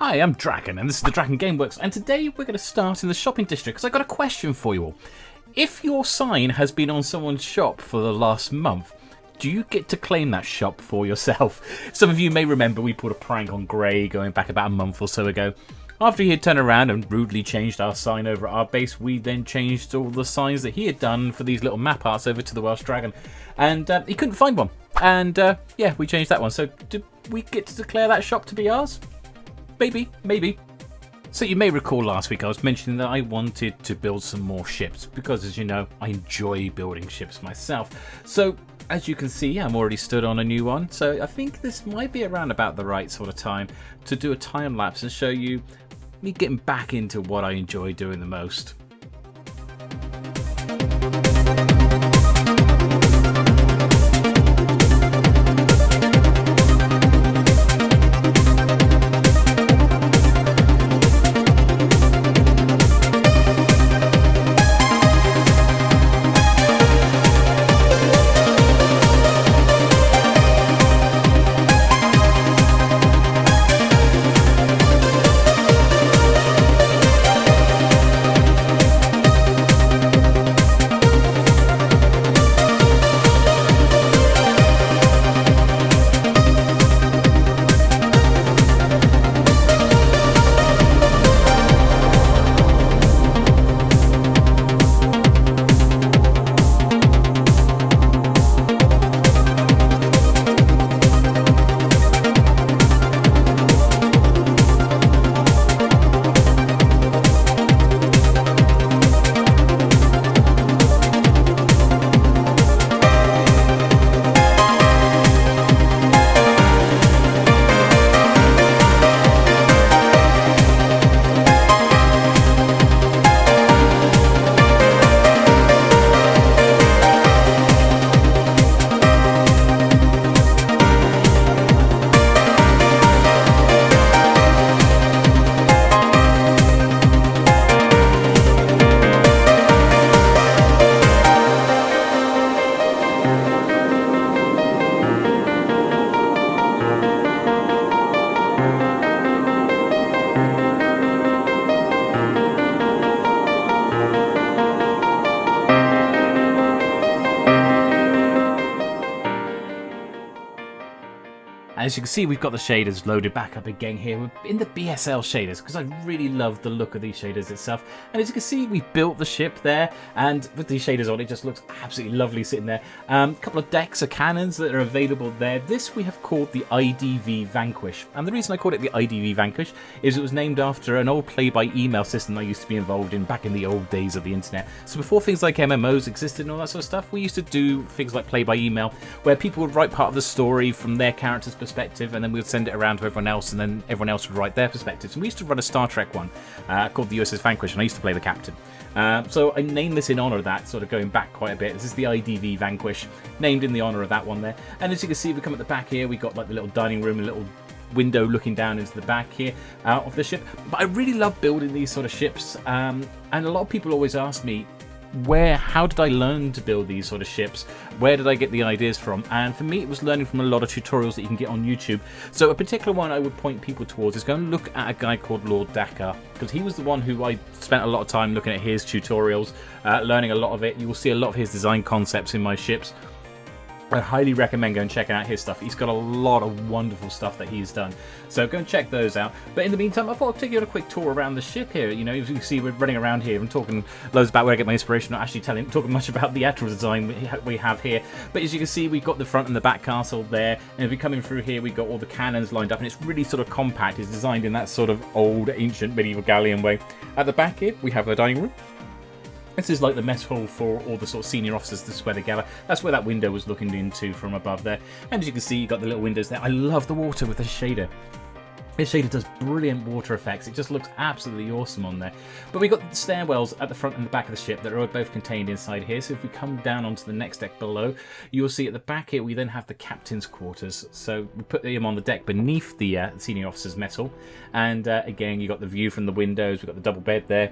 Hi, I'm Draken, and this is the DrakenWerks, and today we're going to start in the shopping district, because I've got a question for you all. If your sign has been on someone's shop for the last month, do you get to claim that shop for yourself? Some of you may remember we put a prank on Gray going back about a month or so ago. After he had turned around and rudely changed our sign over at our base, we then changed all the signs that he had done for these little map arts over to the Welsh Dragon. And he couldn't find one. And yeah, we changed that one. So did we get to declare that shop to be ours? Maybe, maybe. So you may recall last week I was mentioning that I wanted to build some more ships because, as you know, I enjoy building ships myself. So as you can see, I'm already stood on a new one. So I think this might be around about the right sort of time to do a time lapse and show you me getting back into what I enjoy doing the most. As you can see, we've got the shaders loaded back up again here. We're in the BSL shaders because I really love the look of these shaders itself. And as you can see, we built the ship there, and with these shaders on, it just looks absolutely lovely sitting there. A couple of decks of cannons that are available there. This we have called the IDV Vanquish. And the reason I called it the IDV Vanquish is it was named after an old play-by-email system I used to be involved in back in the old days of the internet. So before things like MMOs existed and all that sort of stuff, we used to do things like play-by-email, where people would write part of the story from their character's perspective, and then we would send it around to everyone else, and then everyone else would write their perspectives. And we used to run a Star Trek one called the USS Vanquish, and I used to play the captain. So I named this in honour of that, sort of going back quite a bit. This is the IDV Vanquish, named in the honour of that one there. And as you can see, we come at the back here, we got like the little dining room, a little window looking down into the back here of the ship. But I really love building these sort of ships, and a lot of people always ask me, how did I learn to build these sort of ships? Where did I get the ideas from? And for me, it was learning from a lot of tutorials that you can get on YouTube. So a particular one I would point people towards is go and look at a guy called Lord Dakr, because he was the one who I spent a lot of time looking at his tutorials, learning a lot of it. You will see a lot of his design concepts in my ships. I highly recommend going and checking out his stuff. He's got a lot of wonderful stuff that he's done. So go and check those out. But in the meantime, I thought I'd take you on a quick tour around the ship here. You know, as you can see, we're running around here and talking loads about where I get my inspiration, not actually talking much about the actual design we have here. But as you can see, we've got the front and the back castle there. And as we're coming through here, we've got all the cannons lined up. And it's really sort of compact. It's designed in that sort of old, ancient, medieval galleon way. At the back here, we have a dining room. This is like the mess hall for all the sort of senior officers to swear together. That's where that window was looking into from above there. And as you can see, you've got the little windows there. I love the water with the shader. This shader does brilliant water effects. It just looks absolutely awesome on there. But we've got the stairwells at the front and the back of the ship that are both contained inside here. So if we come down onto the next deck below, you'll see at the back here we then have the captain's quarters. So we put him on the deck beneath the senior officer's mess hall. And again, you've got the view from the windows. We've got the double bed there.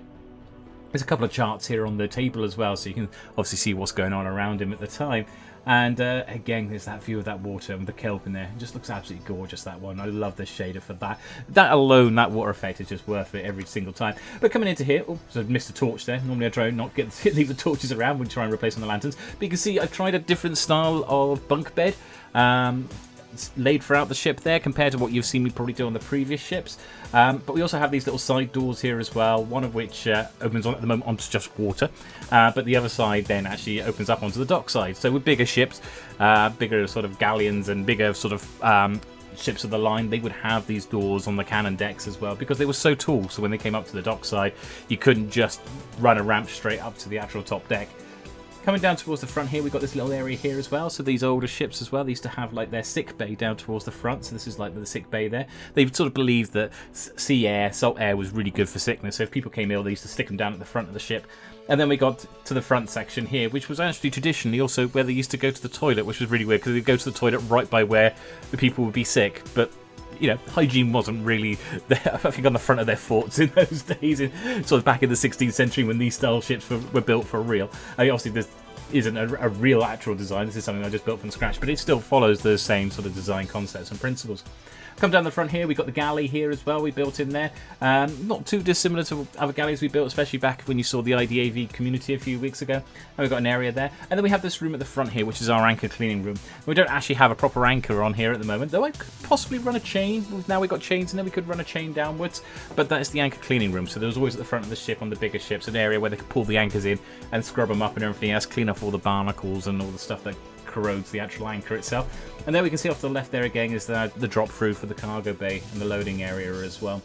There's a couple of charts here on the table as well, so you can obviously see what's going on around him at the time. And again, there's that view of that water and the kelp in there. It just looks absolutely gorgeous, that one. I love this shader for that. That alone, that water effect is just worth it every single time. But coming into here, oh, so I missed a torch there. Normally I try not leave the torches around when you try and replace them the lanterns. But you can see I've tried a different style of bunk bed. Laid throughout the ship there compared to what you've seen me probably do on the previous ships. But we also have these little side doors here as well, one of which opens on at the moment onto just water, but the other side then actually opens up onto the dock side. So with bigger ships, bigger sort of galleons and bigger sort of ships of the line, they would have these doors on the cannon decks as well because they were so tall. So when they came up to the dock side, you couldn't just run a ramp straight up to the actual top deck. Coming down towards the front here, we've got this little area here as well. So these older ships as well, they used to have like their sick bay down towards the front. So this is like the sick bay there. They sort of believed that sea air, salt air was really good for sickness. So if people came ill, they used to stick them down at the front of the ship. And then we got to the front section here, which was actually traditionally also where they used to go to the toilet, which was really weird because they'd go to the toilet right by where the people would be sick. But you know, hygiene wasn't really there, I think, on the front of their forts in those days, sort of back in the 16th century when these style ships were built for real. I mean, obviously, this isn't a real actual design. This is something I just built from scratch, but it still follows the same sort of design concepts and principles. Come down the front here, we've got the galley here as well we built in there. Not too dissimilar to other galleys we built, especially back when you saw the IDAV community a few weeks ago. And we've got an area there. And then we have this room at the front here, which is our anchor cleaning room. We don't actually have a proper anchor on here at the moment, though I could possibly run a chain. Now we've got chains in there, we could run a chain downwards. But that is the anchor cleaning room. So there was always at the front of the ship on the bigger ships an area where they could pull the anchors in and scrub them up and everything else, clean off all the barnacles and all the stuff that corrodes the actual anchor itself. And there we can see off to the left there again is the drop through for the cargo bay and the loading area as well.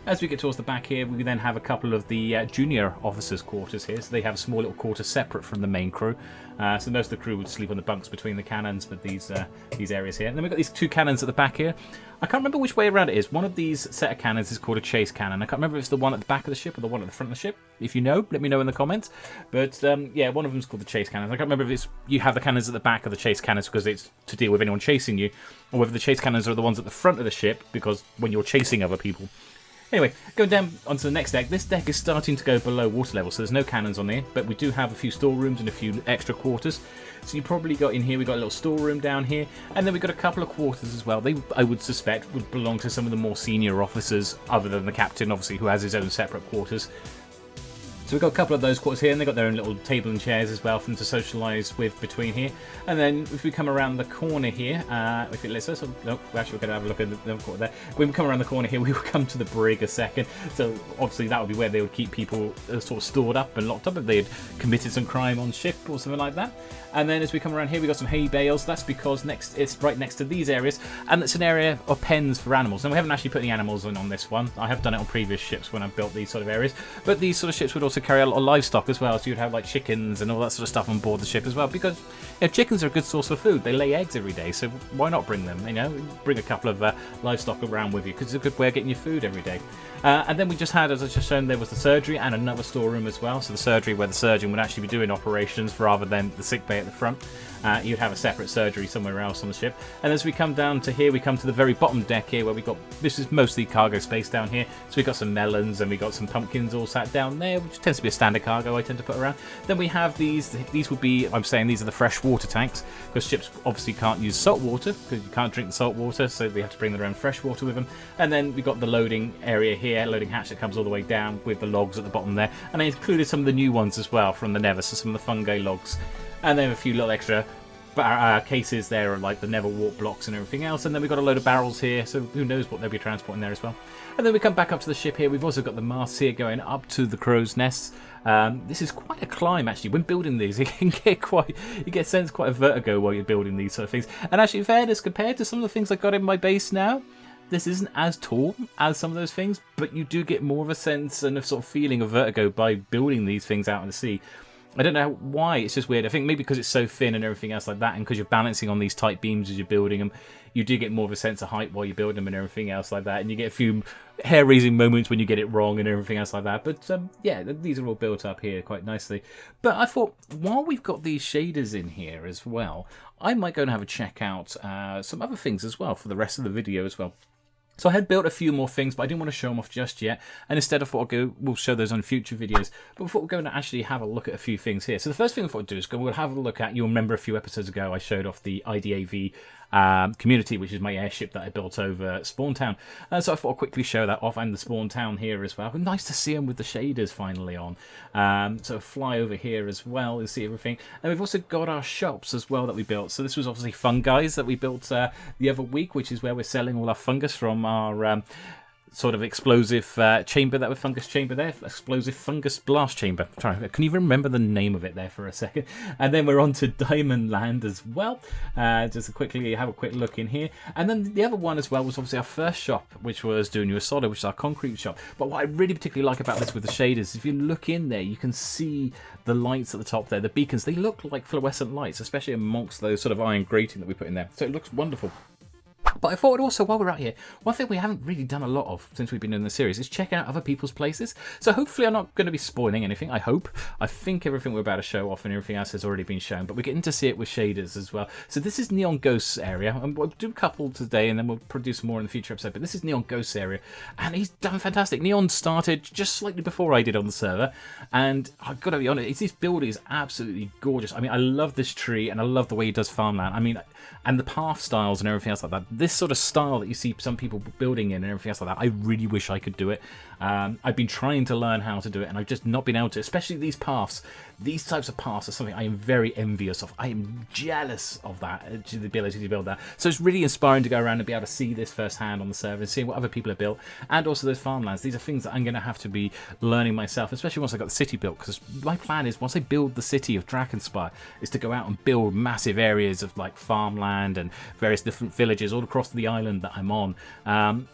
As we get towards the back here, we then have a couple of the junior officers' quarters here. So they have a small little quarter separate from the main crew. So most of the crew would sleep on the bunks between the cannons with these areas here. And then we've got these two cannons at the back here. I can't remember which way around it is. One of these set of cannons is called a chase cannon. I can't remember if it's the one at the back of the ship or the one at the front of the ship. If you know, let me know in the comments. But yeah, one of them is called the chase cannons. I can't remember if it's you have the cannons at the back of the chase cannons because it's to deal with anyone chasing you, or whether the chase cannons are the ones at the front of the ship because when you're chasing other people. Anyway, going down onto the next deck. This deck is starting to go below water level, so there's no cannons on here, but we do have a few storerooms and a few extra quarters. So you probably got in here, we've got a little storeroom down here, and then we've got a couple of quarters as well. They, I would suspect, would belong to some of the more senior officers, other than the captain, obviously, who has his own separate quarters. So we've got a couple of those quarters here, and they've got their own little table and chairs as well for them to socialise with between here. And then if we come around the corner here, if it lets us, no, actually we're going to have a look at the quarter there. When we come around the corner here, we will come to the brig a second. So obviously that would be where they would keep people sort of stored up and locked up if they had committed some crime on ship or something like that. And then as we come around here, we've got some hay bales. That's because it's right next to these areas, and it's an area of pens for animals. And we haven't actually put any animals in on this one. I have done it on previous ships when I've built these sort of areas. But these sort of ships would also carry a lot of livestock as well. So you'd have like chickens and all that sort of stuff on board the ship as well. Because chickens are a good source of food. They lay eggs every day, so why not bring them? You know, bring a couple of livestock around with you because it's a good way of getting your food every day. And then we just had, as I just shown, there was the surgery and another storeroom as well. So the surgery where the surgeon would actually be doing operations rather than the sick bay at the front. You'd have a separate surgery somewhere else on the ship. And as we come down to here, we come to the very bottom deck here where we got, this is mostly cargo space down here. So we've got some melons and we got some pumpkins all sat down there, which tends to be a standard cargo I tend to put around. Then we have these would be, I'm saying these are the fresh water tanks, because ships obviously can't use salt water because you can't drink the salt water, so they have to bring their own fresh water with them. And then we've got the loading area here, loading hatch that comes all the way down with the logs at the bottom there. And I included some of the new ones as well from the Never, so some of the fungi logs. And then a few little extra cases there are like the never warp blocks and everything else, and then we've got a load of barrels here, so who knows what they'll be transporting there as well. And then we come back up to the ship here. We've also got the masts here going up to the crow's nests. This is quite a climb actually. When building these, it can get you get sense quite a vertigo while you're building these sort of things. And actually, in fairness, compared to some of the things I got in my base now, this isn't as tall as some of those things, but you do get more of a sense and a sort of feeling of vertigo by building these things out in the sea. I don't know why, it's just weird. I think maybe because it's so thin and everything else like that, and because you're balancing on these tight beams as you're building them, you do get more of a sense of height while you're building them and everything else like that, and you get a few hair-raising moments when you get it wrong and everything else like that. But yeah, these are all built up here quite nicely. But I thought, while we've got these shaders in here as well, I might go and have a check out some other things as well for the rest of the video as well. So I had built a few more things, but I didn't want to show them off just yet. And instead I thought we'll show those on future videos. But before we're going to actually have a look at a few things here. So the first thing I thought I'd do is we'll have a look at, you'll remember a few episodes ago I showed off the IDAV community, which is my airship that I built over Spawn Town. So I thought I'd quickly show that off, and the Spawn Town here as well. Nice to see them with the shaders finally on. So fly over here as well, you'll see everything. And we've also got our shops as well that we built. So this was obviously Fungi's that we built the other week, which is where we're selling all our fungus from our sort of explosive chamber, that with fungus chamber there, explosive fungus blast chamber. Can you remember the name of it there for a second? And then we're on to Diamond Land as well. Just to quickly have a quick look in here. And then the other one as well was obviously our first shop, which was Doing You a Solid, which is our concrete shop. But what I really particularly like about this with the shaders, if you look in there, you can see the lights at the top there, the beacons. They look like fluorescent lights, especially amongst those sort of iron grating that we put in there. So it looks wonderful. But I thought also, while we're out here, one thing we haven't really done a lot of since we've been in the series is check out other people's places. So hopefully I'm not going to be spoiling anything, I hope. I think everything we're about to show off and everything else has already been shown, but we're getting to see it with shaders as well. So this is NeonGhost's area, and we'll do a couple today and then we'll produce more in the future episode, but this is NeonGhost's area, and he's done fantastic. Neon started just slightly before I did on the server, and I've got to be honest, this building is absolutely gorgeous. I mean, I love this tree, and I love the way he does farmland. I mean, and the path styles and everything else like that. This sort of style that you see some people building in and everything else like that, I really wish I could do it. I've been trying to learn how to do it, and I've just not been able to, especially these paths. These types of paths are something I am very envious of. I am jealous of that, the ability to build that. So it's really inspiring to go around and be able to see this firsthand on the server and see what other people have built, and also those farmlands. These are things that I'm going to have to be learning myself, especially once I got the city built, because my plan is, once I build the city of DrakenSpire, is to go out and build massive areas of like farmland and various different villages all across the island that I'm on.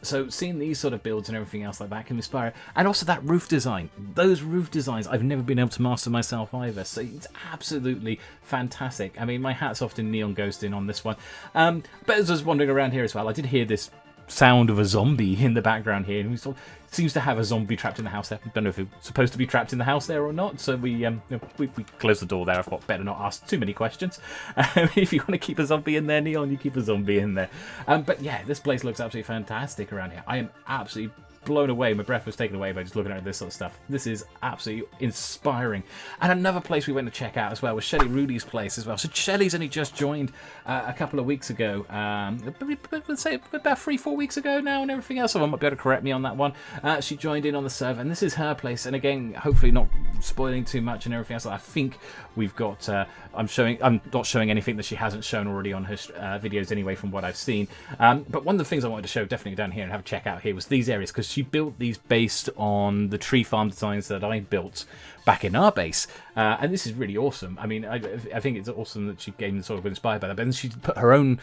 So seeing these sort of builds and everything else like that can inspire. And also that roof design. Those roof designs I've never been able to master myself either, so it's absolutely fantastic. I mean, my hat's off to NeonGhost on this one. But as I was wandering around here as well, I did hear this sound of a zombie in the background here, and we sort of seems to have a zombie trapped in the house there. I don't know if it's supposed to be trapped in the house there or not, so we closed the door there. I thought better not ask too many questions. If you want to keep a zombie in there, Neon, you keep a zombie in there. But yeah, this place looks absolutely fantastic around here. I am absolutely blown away. My breath was taken away by just looking at this sort of stuff. This is absolutely inspiring. And another place we went to check out as well was SHELYRUELY'S place as well. So Shelly's only just joined a couple of weeks ago. Let's say about 3-4 weeks ago now, and everything else. Someone might be able to correct me on that one. She joined in on the server, and this is her place. And again, hopefully not spoiling too much and everything else. I think we've got. I'm not showing anything that she hasn't shown already on her videos anyway, from what I've seen. But one of the things I wanted to show definitely down here and have a check out here was these areas, because she built these based on the tree farm designs that I built back in our base, and this is really awesome. I mean, I think it's awesome that she came sort of inspired by that, but then she put her own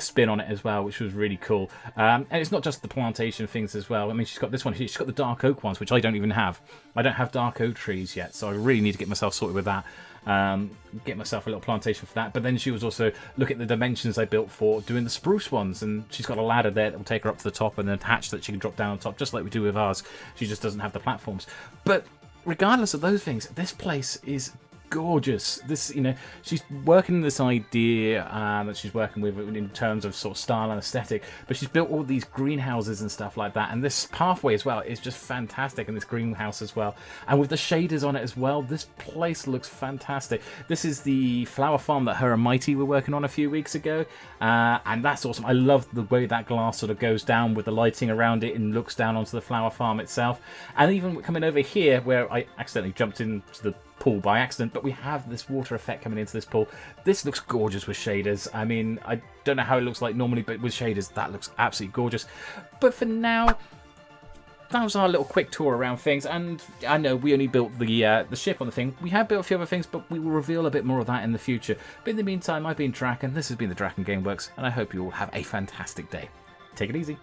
spin on it as well, which was really cool. And it's not just the plantation things as well. I mean, she's got this one here. She's got the dark oak ones, which I don't even have. I don't have dark oak trees yet, so I really need to get myself sorted with that. Get myself a little plantation for that. But then she was also looking at the dimensions I built for doing the spruce ones, and she's got a ladder there that will take her up to the top, and then a hatch that she can drop down on top, just like we do with ours. She just doesn't have the platforms. But regardless of those things, this place is gorgeous. This, you know, she's working this idea that she's working with in terms of sort of style and aesthetic, but she's built all these greenhouses and stuff like that, and this pathway as well is just fantastic, and this greenhouse as well, and with the shaders on it as well, this place looks fantastic. This is the flower farm that her and Mighty were working on a few weeks ago, and that's awesome. I love the way that glass sort of goes down with the lighting around it and looks down onto the flower farm itself. And even coming over here, where I accidentally jumped into the pool by accident, but we have this water effect coming into this pool. This looks gorgeous with shaders. I mean, I don't know how it looks like normally, but with shaders that looks absolutely gorgeous. But for now, that was our little quick tour around things, and I know we only built the ship on the thing. We have built a few other things, but we will reveal a bit more of that in the future. But in the meantime, I've been Draken, this has been the DrakenGameWorks, and I hope you all have a fantastic day. Take it easy.